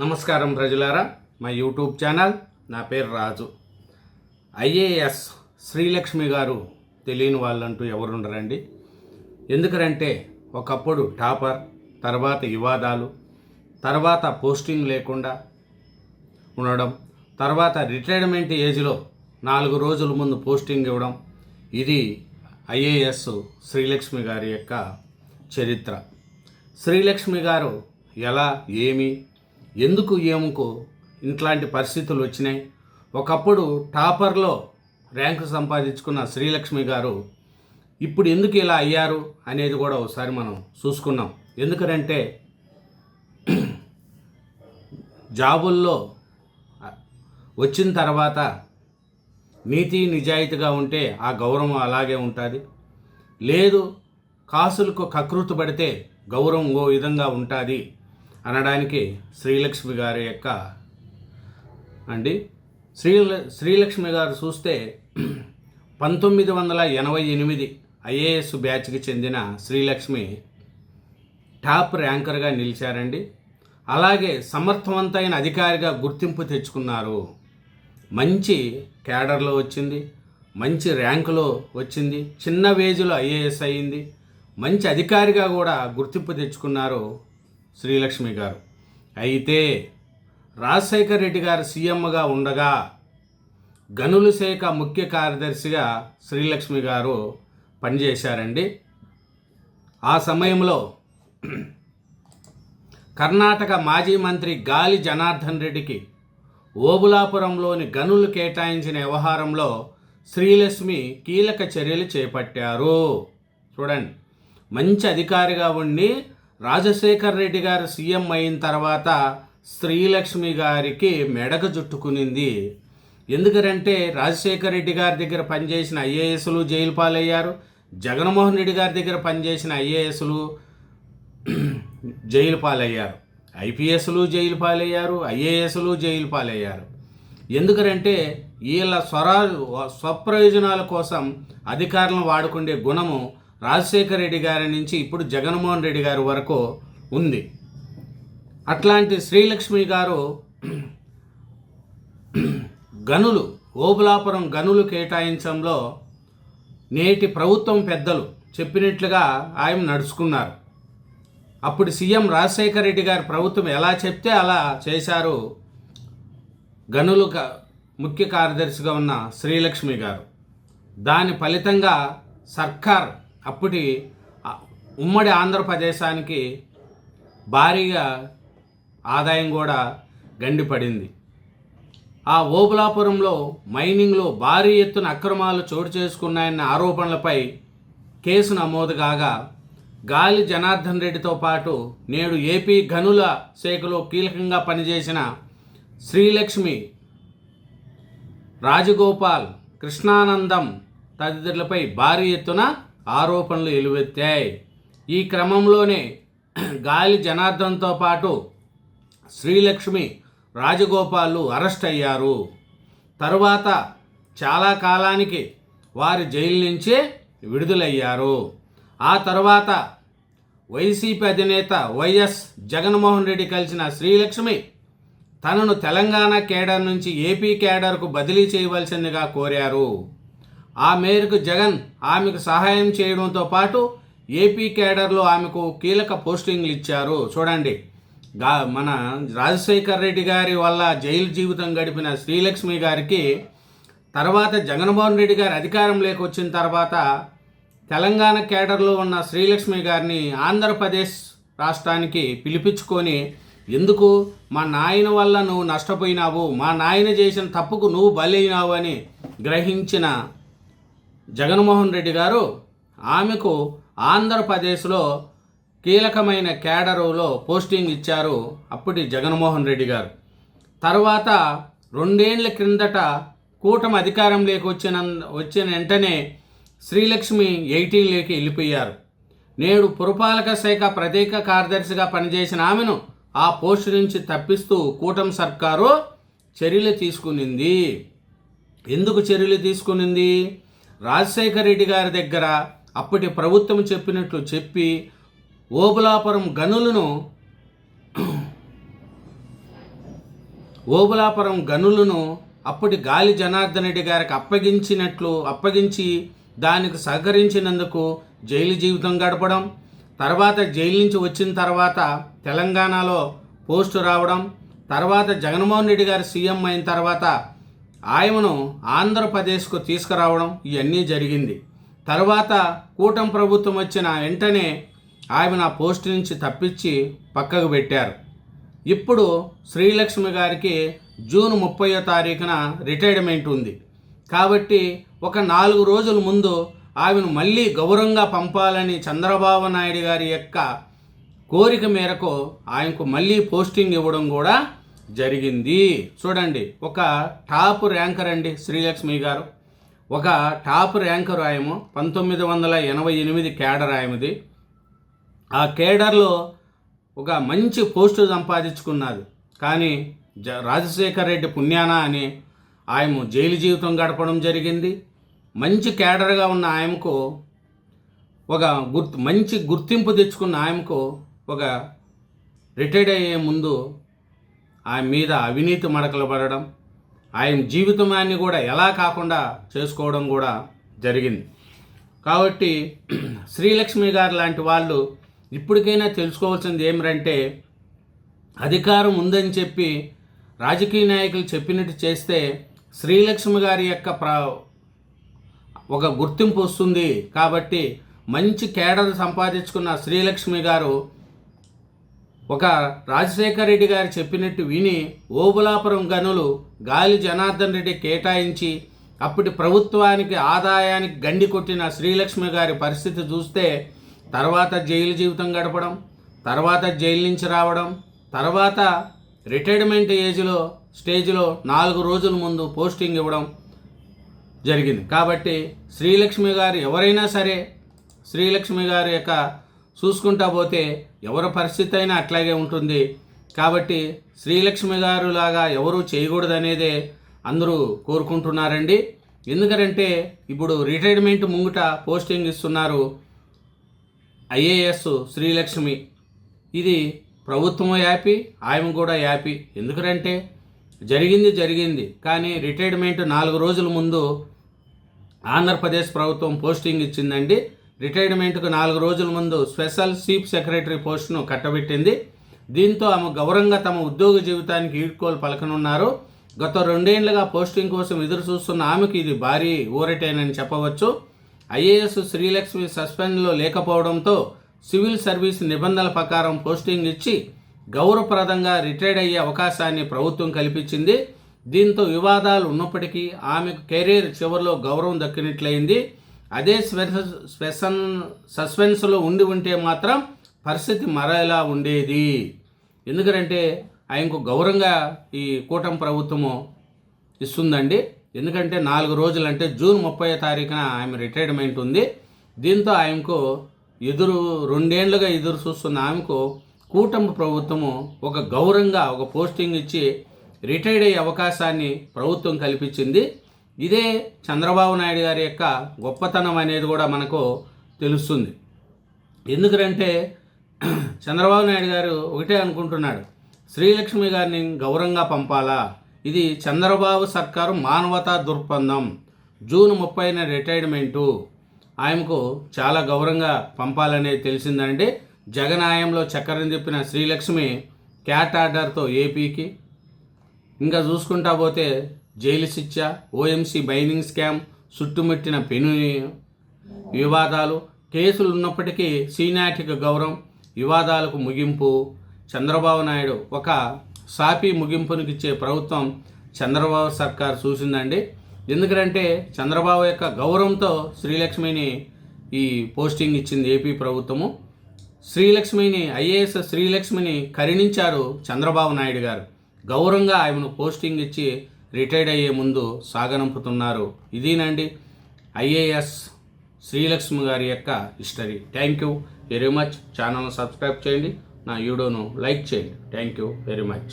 నమస్కారం ప్రజలారా, మా యూట్యూబ్ ఛానల్. నా పేరు రాజు. ఐఏఎస్ శ్రీలక్ష్మి గారు తెలియని వాళ్ళంటూ ఎవరుండరండి. ఎందుకంటే ఒకప్పుడు టాపర్, తర్వాత వివాదాలు, తర్వాత పోస్టింగ్ లేకుండా ఉండడం, తర్వాత రిటైర్మెంట్ ఏజ్లో 4 రోజుల ముందు పోస్టింగ్ ఇవ్వడం, ఇది ఐఏఎస్ శ్రీలక్ష్మి గారి యొక్క చరిత్ర. శ్రీలక్ష్మి గారు ఎలా, ఏమి, ఎందుకు ఏముకో ఇట్లాంటి పరిస్థితులు వచ్చినాయి. ఒకప్పుడు టాపర్లో ర్యాంకు సంపాదించుకున్న శ్రీలక్ష్మి గారు ఇప్పుడు ఎందుకు ఇలా అయ్యారు అనేది కూడా ఒకసారి మనం చూసుకున్నాం. ఎందుకంటే జాబుల్లో వచ్చిన తర్వాత నీతి నిజాయితీగా ఉంటే ఆ గౌరవం అలాగే ఉంటుంది. లేదు, కాసులకు కకృతి పడితే గౌరవం ఓ విధంగా ఉంటుంది అనడానికి శ్రీలక్ష్మి గారి యొక్క శ్రీలక్ష్మి గారు చూస్తే 1988 ఐఏఎస్ బ్యాచ్కి చెందిన శ్రీలక్ష్మి టాప్ ర్యాంకర్గా నిలిచారండి. అలాగే సమర్థవంతమైన అధికారిగా గుర్తింపు తెచ్చుకున్నారు. మంచి క్యాడర్లో వచ్చింది, మంచి ర్యాంకులో వచ్చింది, చిన్న వేజ్లో ఐఏఎస్ అయ్యింది, మంచి అధికారిగా కూడా గుర్తింపు తెచ్చుకున్నారు శ్రీలక్ష్మి గారు. అయితే రాజశేఖర రెడ్డి గారు సీఎంగా ఉండగా గనుల శాఖ ముఖ్య కార్యదర్శిగా శ్రీలక్ష్మి గారు పనిచేశారండి. ఆ సమయంలో కర్ణాటక మాజీ మంత్రి గాలి జనార్దన్ రెడ్డికి ఓబులాపురంలోని గనులు కేటాయించిన వ్యవహారంలో శ్రీలక్ష్మి కీలక చర్యలు చేపట్టారు. చూడండి, మంచి అధికారిగా ఉండి రాజశేఖర్ రెడ్డి గారు సీఎం అయిన తర్వాత శ్రీలక్ష్మి గారికి మెడకు చుట్టుకునింది. ఎందుకంటే రాజశేఖర్ రెడ్డి గారి దగ్గర పనిచేసిన ఐఏఎస్లు జైలు పాలయ్యారు, జగన్మోహన్ రెడ్డి గారి దగ్గర పనిచేసిన ఐఏఎస్లు జైలు పాలయ్యారు, ఐపీఎస్లు జైలు పాలయ్యారు, ఐఏఎస్లు జైలు పాలయ్యారు. ఎందుకంటే వీళ్ళ స్వప్రయోజనాల కోసం అధికారులను వాడుకునే గుణము రాజశేఖర రెడ్డి గారి నుంచి ఇప్పుడు జగన్మోహన్ రెడ్డి గారి వరకు ఉంది. అట్లాంటి శ్రీలక్ష్మి గారు గనులు, ఓబులాపురం గనులు కేటాయించడంలో నేటి ప్రభుత్వం పెద్దలు చెప్పినట్లుగా ఆయన నడుచుకున్నారు. అప్పుడు సీఎం రాజశేఖర రెడ్డి గారి ప్రభుత్వం ఎలా చెప్తే అలా చేశారు గనులు ముఖ్య కార్యదర్శిగా ఉన్న శ్రీలక్ష్మి గారు. దాని ఫలితంగా సర్కార్ అప్పటి ఉమ్మడి ఆంధ్రప్రదేశానికి భారీగా ఆదాయం కూడా గండిపడింది. ఆ ఓబులాపురంలో మైనింగ్లో భారీ ఎత్తున అక్రమాలు చోటు చేసుకున్నాయన్న ఆరోపణలపై కేసు నమోదు కాగా గాలి జనార్దన్ రెడ్డితో పాటు నేడు ఏపీ గనుల శాఖలో కీలకంగా పనిచేసిన శ్రీలక్ష్మి, రాజగోపాల్, కృష్ణానందం తదితరులపై భారీ ఎత్తున ఆరోపణలు ఎలువెత్తాయి. ఈ క్రమంలోనే గాలి జనార్దన్తో పాటు శ్రీలక్ష్మి, రాజగోపాలు అరెస్ట్ అయ్యారు. తరువాత చాలా కాలానికి వారి జైలు నుంచే విడుదలయ్యారు. ఆ తర్వాత వైసీపీ అధినేత వైఎస్ జగన్మోహన్ రెడ్డి కలిసిన శ్రీలక్ష్మి తనను తెలంగాణ కేడర్ నుంచి ఏపీ కేడర్కు బదిలీ చేయవలసిందిగా కోరారు. ఆ మేరకు జగన్ ఆమెకు సహాయం చేయడంతో పాటు ఏపీ కేడర్లో ఆమెకు కీలక పోస్టింగ్లు ఇచ్చారు. చూడండి, మన రాజశేఖర రెడ్డి గారి వల్ల జైలు జీవితం గడిపిన శ్రీలక్ష్మి గారికి తర్వాత జగన్మోహన్ రెడ్డి గారి అధికారంలోకి వచ్చిన తర్వాత తెలంగాణ కేడర్లో ఉన్న శ్రీలక్ష్మి గారిని ఆంధ్రప్రదేశ్ రాష్ట్రానికి పిలిపించుకొని, ఎందుకు మా నాయన వల్ల నువ్వు నష్టపోయినావు, మా నాయన చేసిన తప్పుకు నువ్వు బలైనావు అని గ్రహించిన జగన్మోహన్ రెడ్డి గారు ఆమెకు ఆంధ్రప్రదేశ్లో కీలకమైన కేడరులో పోస్టింగ్ ఇచ్చారు అప్పటి జగన్మోహన్ రెడ్డి గారు. తర్వాత 2 ఏళ్ల క్రిందట కూటమి అధికారంలోకి వచ్చిన వెంటనే శ్రీలక్ష్మి 18లోకి వెళ్ళిపోయారు. నేడు పురపాలక శాఖ ప్రత్యేక కార్యదర్శిగా పనిచేసిన ఆమెను ఆ పోస్టు నుంచి తప్పిస్తూ కూటమి సర్కారు చర్యలు తీసుకునింది. ఎందుకు చర్యలు తీసుకునింది? రాజశేఖర రెడ్డి గారి దగ్గర అప్పటి ప్రభుత్వం చెప్పినట్లు చెప్పి ఓబులాపురం గనులను ఓబులాపురం గనులను అప్పటి గాలి జనార్దన్ రెడ్డి గారికి అప్పగించి దానికి సహకరించినందుకు జైలు జీవితం గడపడం, తర్వాత జైలు నుంచి వచ్చిన తర్వాత తెలంగాణలో పోస్టు రావడం, తర్వాత జగన్మోహన్ రెడ్డి గారు సీఎం అయిన తర్వాత ఆయనను ఆంధ్రప్రదేశ్కు తీసుకురావడం ఇవన్నీ జరిగింది. తర్వాత కూటమి ప్రభుత్వం వచ్చిన వెంటనే ఆయన ఆ పోస్టు నుంచి తప్పించి పక్కకు పెట్టారు. ఇప్పుడు శ్రీలక్ష్మి గారికి జూన్ 30వ తారీఖున రిటైర్మెంట్ ఉంది. కాబట్టి ఒక 4 రోజుల ముందు ఆమెను మళ్ళీ గౌరవంగా పంపాలని చంద్రబాబు నాయుడు గారి యొక్క కోరిక మేరకు ఆయనకు మళ్ళీ పోస్టింగ్ ఇవ్వడం కూడా జరిగింది. చూడండి, ఒక టాప్ ర్యాంకర్ అండి శ్రీలక్ష్మి గారు. ఒక టాప్ ర్యాంకర్ ఆయము. 1988 కేడర్ ఆయమది. ఆ కేడర్లో ఒక మంచి పోస్టు సంపాదించుకున్నది. కానీ రాజశేఖర్ రెడ్డి పుణ్యాన అని ఆయన జైలు జీవితం గడపడం జరిగింది. మంచి కేడర్గా ఉన్న ఆయనకు ఒక మంచి గుర్తింపు తెచ్చుకున్న ఆయనకు ఒక రిటైర్డ్ అయ్యే ముందు ఆయన మీద అవినీతి మడకలు పడడం, ఆయన జీవితాన్ని కూడా ఎలా కాకుండా చేసుకోవడం కూడా జరిగింది. కాబట్టి శ్రీలక్ష్మి గారు లాంటి వాళ్ళు ఇప్పటికైనా తెలుసుకోవాల్సింది ఏమిటంటే, అధికారం ఉందని చెప్పి రాజకీయ నాయకులు చెప్పినట్టు చేస్తే శ్రీలక్ష్మి గారి యొక్క ఒక గుర్తింపు వస్తుంది. కాబట్టి మంచి కేడర్ సంపాదించుకున్న శ్రీలక్ష్మి గారు ఒక రాజశేఖర రెడ్డి గారు చెప్పినట్టు విని ఓబులాపురం గనులు గాలి జనార్దన్ రెడ్డి కేటాయించి అప్పటి ప్రభుత్వానికి ఆదాయానికి గండి కొట్టిన శ్రీలక్ష్మి గారి పరిస్థితి చూస్తే తర్వాత జైలు జీవితం గడపడం, తర్వాత జైలు నుంచి రావడం, తర్వాత రిటైర్మెంట్ స్టేజ్లో 4 రోజుల ముందు పోస్టింగ్ ఇవ్వడం జరిగింది. కాబట్టి శ్రీలక్ష్మి గారు ఎవరైనా సరే శ్రీలక్ష్మి గారి యొక్క చూసుకుంటా పోతే ఎవరి పరిస్థితి అయినా అట్లాగే ఉంటుంది. కాబట్టి శ్రీలక్ష్మి గారు లాగా ఎవరూ చేయకూడదనేదే అందరూ కోరుకుంటున్నారండి. ఎందుకంటే ఇప్పుడు రిటైర్మెంట్ ముంగిట పోస్టింగ్ ఇస్తున్నారు ఐఏఎస్ శ్రీలక్ష్మి. ఇది ప్రభుత్వం హ్యాపీ, ఆయన కూడా హ్యాపీ. ఎందుకంటే జరిగింది. కానీ రిటైర్మెంట్ 4 రోజుల ముందు ఆంధ్రప్రదేశ్ ప్రభుత్వం పోస్టింగ్ ఇచ్చిందండి. రిటైర్మెంట్కు 4 రోజుల ముందు స్పెషల్ చీఫ్ సెక్రటరీ పోస్టును కట్టబెట్టింది. దీంతో ఆమె గౌరవంగా తమ ఉద్యోగ జీవితానికి ఈడ్కోలు పలకనున్నారు. గత 2 ఏళ్లుగా పోస్టింగ్ కోసం ఎదురు చూస్తున్న ఆమెకు ఇది భారీ ఊరటేనని చెప్పవచ్చు. ఐఏఎస్ శ్రీలక్ష్మి సస్పెండ్లో లేకపోవడంతో సివిల్ సర్వీస్ నిబంధనల ప్రకారం పోస్టింగ్ ఇచ్చి గౌరవప్రదంగా రిటైర్డ్ అయ్యే అవకాశాన్ని ప్రభుత్వం కల్పించింది. దీంతో వివాదాలు ఉన్నప్పటికీ ఆమెకు కెరీర్ చివరిలో గౌరవం దక్కినట్లయింది. అదే సస్పెన్స్లో ఉంటే మాత్రం పరిస్థితి మరలా ఉండేది. ఎందుకంటే ఆయనకు గౌరవంగా ఈ కూటమి ప్రభుత్వము ఇస్తుందండి. ఎందుకంటే 4 రోజులు అంటే జూన్ 30వ తారీఖున ఆమె రిటైర్మెంట్ ఉంది. దీంతో ఆయనకు 2 ఏళ్లుగా ఎదురు చూస్తున్న ఆమెకు కూటమి ప్రభుత్వము ఒక గౌరవంగా ఒక పోస్టింగ్ ఇచ్చి రిటైర్డ్ అయ్యే అవకాశాన్ని ప్రభుత్వం కల్పించింది. ఇదే చంద్రబాబు నాయుడు గారి యొక్క గొప్పతనం అనేది కూడా మనకు తెలుస్తుంది. ఎందుకంటే చంద్రబాబు నాయుడు గారు ఒకటే అనుకుంటున్నాడు, శ్రీలక్ష్మి గారిని గౌరవంగా పంపాలా. ఇది చంద్రబాబు సర్కారు మానవతా దృక్పథం. జూన్ 30న రిటైర్మెంటు ఆయనకు చాలా గౌరవంగా పంపాలనేది తెలిసిందండి. జగన్ హయాంలో చక్రం తిప్పిన శ్రీలక్ష్మి క్యాట్ ఆర్డర్తో ఏపీకి, ఇంకా చూసుకుంటా పోతే జైలు శిక్ష, ఓఎంసీ మైనింగ్ స్కామ్, చుట్టుముట్టిన పెను వివాదాలు, కేసులు ఉన్నప్పటికీ సీనాటిక గౌరవం, వివాదాలకు ముగింపు. చంద్రబాబు నాయుడు ఒక సాపి ముగింపునికిచ్చే ప్రభుత్వం చంద్రబాబు సర్కార్ చూసిందండి. ఎందుకంటే చంద్రబాబు యొక్క గౌరవంతో శ్రీలక్ష్మిని ఈ పోస్టింగ్ ఇచ్చింది ఏపీ ప్రభుత్వము. శ్రీలక్ష్మిని ఐఏఎస్ శ్రీలక్ష్మిని కరుణించారు చంద్రబాబు నాయుడు గారు. గౌరవంగా ఆయనను పోస్టింగ్ ఇచ్చి రిటైర్డ్ అయ్యే ముందు సాగనంపుతున్నారు. ఇదేనండి ఐఏఎస్ శ్రీలక్ష్మి గారి యొక్క history. Thank you very much. ఛానల్ను సబ్స్క్రైబ్ చేయండి, నా వీడియోను లైక్ చేయండి. Thank you very much.